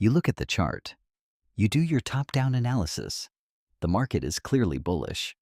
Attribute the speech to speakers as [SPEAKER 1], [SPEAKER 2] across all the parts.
[SPEAKER 1] You look at the chart. You do your top-down analysis. The market is clearly bullish.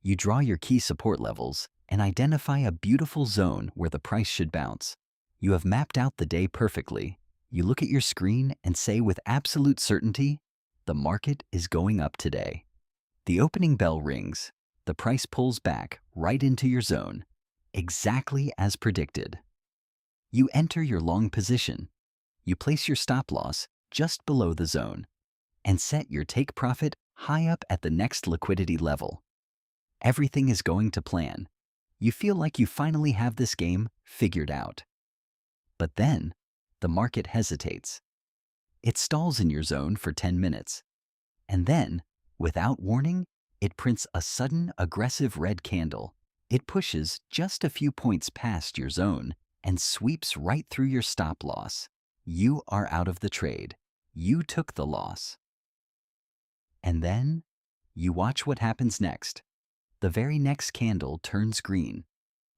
[SPEAKER 1] You draw your key support levels and identify a beautiful zone where the price should bounce. You have mapped out the day perfectly. You look at your screen and say with absolute certainty, the market is going up today. The opening bell rings. The price pulls back right into your zone, exactly as predicted. You enter your long position. You place your stop loss just below the zone and set your take profit high up at the next liquidity level. Everything is going to plan. You feel like you finally have this game figured out. But then, the market hesitates. It stalls in your zone for 10 minutes. And then, without warning, it prints a sudden, aggressive red candle. It pushes just a few points past your zone and sweeps right through your stop loss. You are out of the trade. You took the loss. And then, you watch what happens next. The very next candle turns green.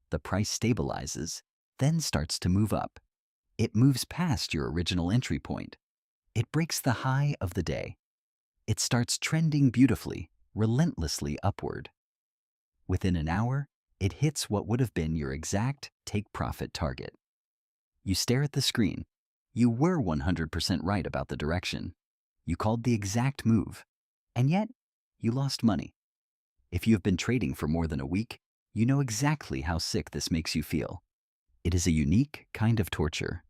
[SPEAKER 1] The price stabilizes, then starts to move up. It moves past your original entry point. It breaks the high of the day. It starts trending beautifully, relentlessly upward. Within an hour, it hits what would have been your exact take-profit target. You stare at the screen. You were 100% right about the direction. You called the exact move. And yet, you lost money. If you have been trading for more than a week, you know exactly how sick this makes you feel. It is a unique kind of torture.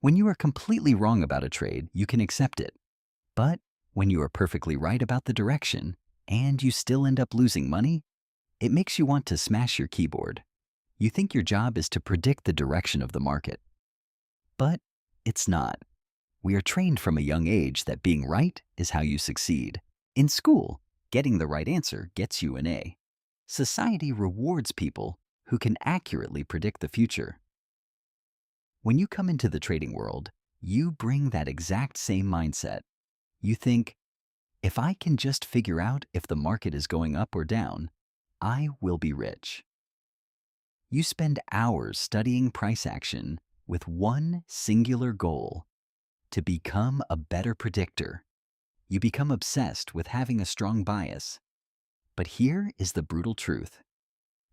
[SPEAKER 1] When you are completely wrong about a trade, you can accept it. But when you are perfectly right about the direction and you still end up losing money, it makes you want to smash your keyboard. You think your job is to predict the direction of the market. But it's not. We are trained from a young age that being right is how you succeed. In school, getting the right answer gets you an A. Society rewards people who can accurately predict the future. When you come into the trading world, you bring that exact same mindset. You think, if I can just figure out if the market is going up or down, I will be rich. You spend hours studying price action with one singular goal: to become a better predictor. You become obsessed with having a strong bias. But here is the brutal truth.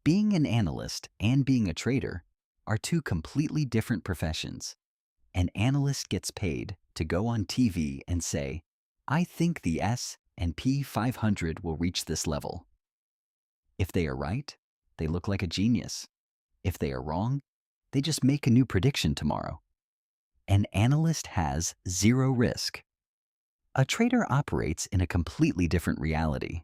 [SPEAKER 1] Being an analyst and being a trader are two completely different professions. An analyst gets paid to go on TV and say, I think the S&P 500 will reach this level. If they are right, they look like a genius. If they are wrong, they just make a new prediction tomorrow. An analyst has zero risk. A trader operates in a completely different reality.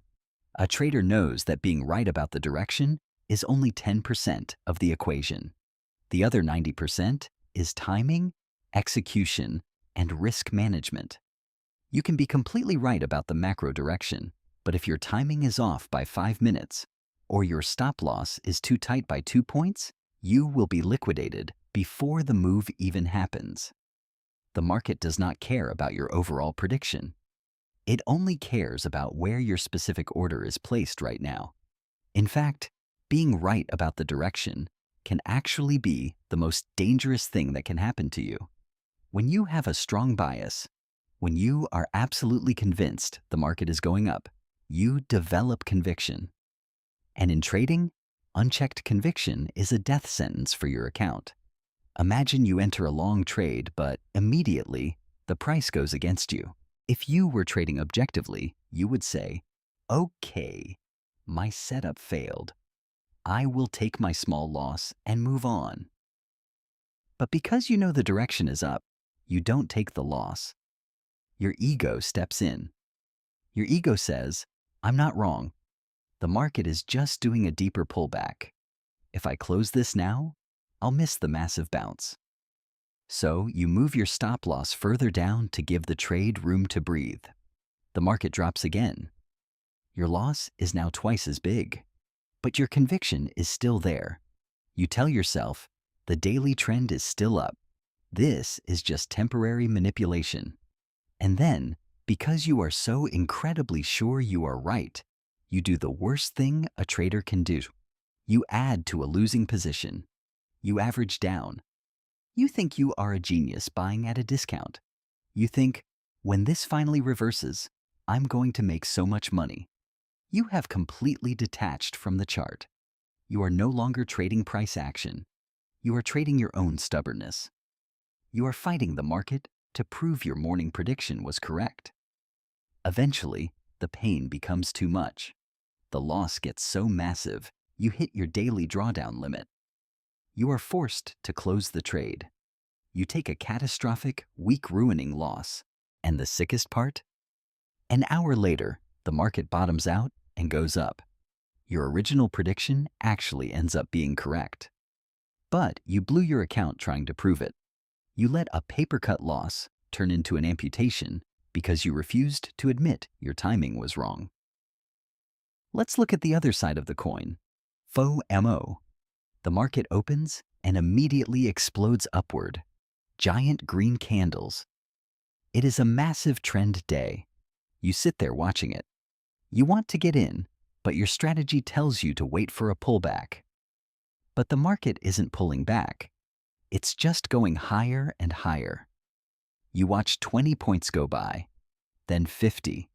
[SPEAKER 1] A trader knows that being right about the direction is only 10% of the equation. The other 90% is timing, execution, and risk management. You can be completely right about the macro direction, but if your timing is off by 5 minutes, or your stop loss is too tight by 2 points, you will be liquidated before the move even happens. The market does not care about your overall prediction. It only cares about where your specific order is placed right now. In fact, being right about the direction can actually be the most dangerous thing that can happen to you. When you have a strong bias, when you are absolutely convinced the market is going up, you develop conviction. And in trading, unchecked conviction is a death sentence for your account. Imagine you enter a long trade, but immediately the price goes against you. If you were trading objectively, you would say, okay, my setup failed. I will take my small loss and move on. But because you know the direction is up, you don't take the loss. Your ego steps in. Your ego says, I'm not wrong. The market is just doing a deeper pullback. If I close this now, I'll miss the massive bounce. So you move your stop loss further down to give the trade room to breathe. The market drops again. Your loss is now twice as big, but your conviction is still there. You tell yourself, the daily trend is still up. This is just temporary manipulation. And then, because you are so incredibly sure you are right, you do the worst thing a trader can do. You add to a losing position. You average down. You think you are a genius buying at a discount. You think, When this finally reverses, I'm going to make so much money. You have completely detached from the chart. You are no longer trading price action. You are trading your own stubbornness. You are fighting the market to prove your morning prediction was correct. Eventually, the pain becomes too much. The loss gets so massive, you hit your daily drawdown limit. You are forced to close the trade. You take a catastrophic, week-ruining loss. And the sickest part? An hour later, the market bottoms out and goes up. Your original prediction actually ends up being correct. But you blew your account trying to prove it. You let a paper-cut loss turn into an amputation because you refused to admit your timing was wrong. Let's look at the other side of the coin. FOMO. The market opens and immediately explodes upward. Giant green candles. It is a massive trend day. You sit there watching it. You want to get in, but your strategy tells you to wait for a pullback. But the market isn't pulling back. It's just going higher and higher. You watch 20 points go by, then 50.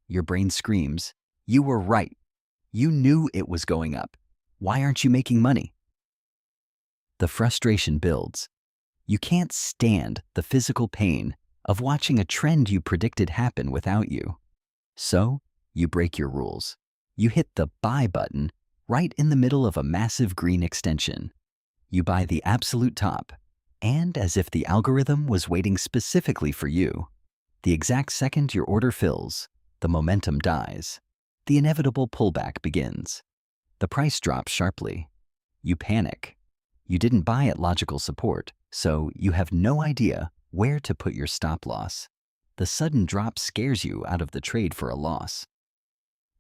[SPEAKER 1] Your brain screams, "You were right. You knew it was going up. Why aren't you making money?" The frustration builds. You can't stand the physical pain of watching a trend you predicted happen without you. So, you break your rules. You hit the buy button right in the middle of a massive green extension. You buy the absolute top, and as if the algorithm was waiting specifically for you, the exact second your order fills, the momentum dies. The inevitable pullback begins. The price drops sharply. You panic. You didn't buy at logical support, so you have no idea where to put your stop loss. The sudden drop scares you out of the trade for a loss.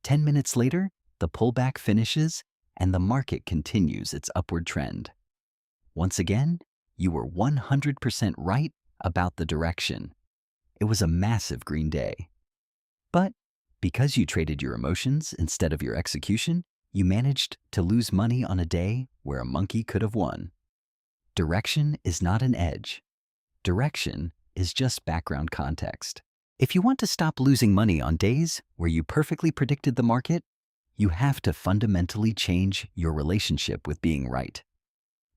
[SPEAKER 1] 10 minutes later, the pullback finishes and the market continues its upward trend. Once again, you were 100% right about the direction. It was a massive green day. But because you traded your emotions instead of your execution, you managed to lose money on a day where a monkey could have won. Direction is not an edge. Direction is just background context. If you want to stop losing money on days where you perfectly predicted the market, you have to fundamentally change your relationship with being right.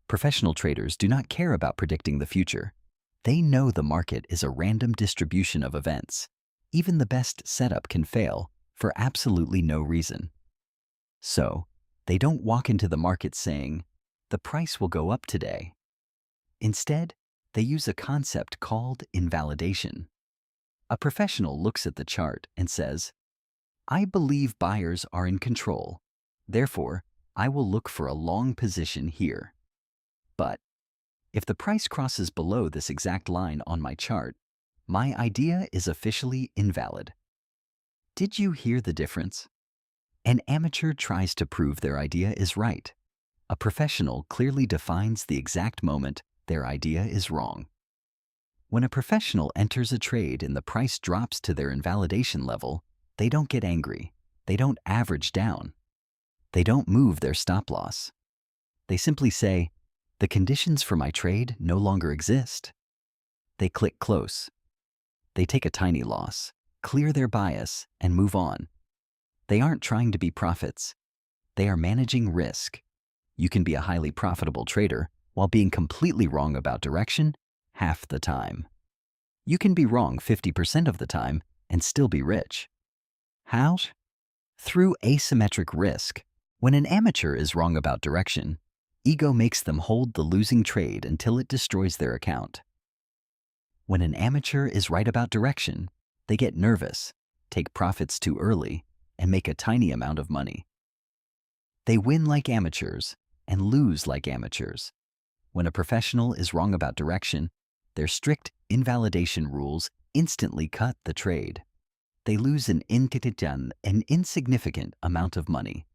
[SPEAKER 1] Professional traders do not care about predicting the future. They know the market is a random distribution of events. Even the best setup can fail for absolutely no reason. So, they don't walk into the market saying, "The price will go up today." Instead, they use a concept called invalidation. A professional looks at the chart and says, "I believe buyers are in control. Therefore, I will look for a long position here. But if the price crosses below this exact line on my chart, my idea is officially invalid." Did you hear the difference? An amateur tries to prove their idea is right. A professional clearly defines the exact moment their idea is wrong. When a professional enters a trade and the price drops to their invalidation level, they don't get angry. They don't average down. They don't move their stop loss. They simply say, "The conditions for my trade no longer exist." They click close. They take a tiny loss, clear their bias, and move on. They aren't trying to be prophets. They are managing risk. You can be a highly profitable trader while being completely wrong about direction half the time. You can be wrong 50% of the time and still be rich. How? Through asymmetric risk. When an amateur is wrong about direction, ego makes them hold the losing trade until it destroys their account. When an amateur is right about direction, they get nervous, take profits too early, and make a tiny amount of money. They win like amateurs and lose like amateurs. When a professional is wrong about direction, their strict invalidation rules instantly cut the trade. They lose an insignificant amount of money.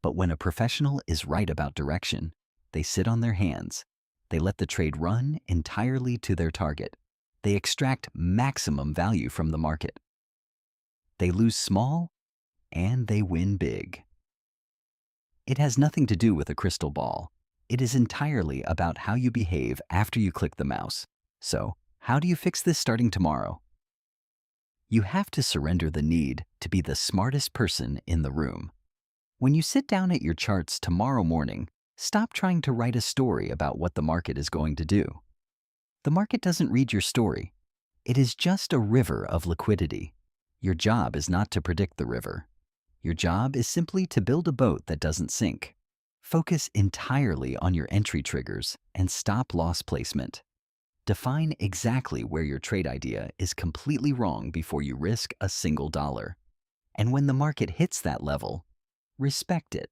[SPEAKER 1] But when a professional is right about direction, they sit on their hands. They let the trade run entirely to their target. They extract maximum value from the market. They lose small and they win big. It has nothing to do with a crystal ball. It is entirely about how you behave after you click the mouse. So, how do you fix this starting tomorrow? You have to surrender the need to be the smartest person in the room. When you sit down at your charts tomorrow morning, stop trying to write a story about what the market is going to do. The market doesn't read your story. It is just a river of liquidity. Your job is not to predict the river. Your job is simply to build a boat that doesn't sink. Focus entirely on your entry triggers and stop loss placement. Define exactly where your trade idea is completely wrong before you risk a single dollar. And when the market hits that level, respect it.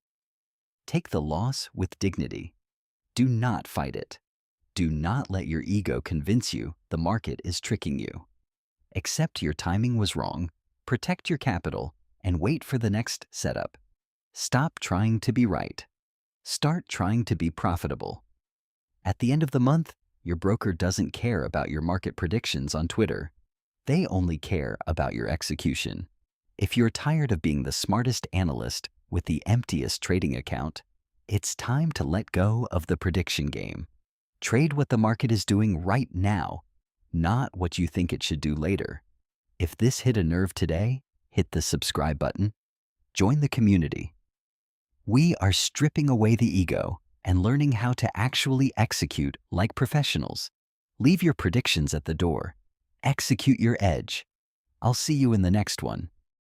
[SPEAKER 1] Take the loss with dignity. Do not fight it. Do not let your ego convince you the market is tricking you. Accept your timing was wrong, protect your capital, and wait for the next setup. Stop trying to be right. Start trying to be profitable. At the end of the month, your broker doesn't care about your market predictions on Twitter. They only care about your execution. If you're tired of being the smartest analyst with the emptiest trading account, it's time to let go of the prediction game. Trade what the market is doing right now, not what you think it should do later. If this hit a nerve today, hit the subscribe button. Join the community. We are stripping away the ego and learning how to actually execute like professionals. Leave your predictions at the door. Execute your edge. I'll see you in the next one.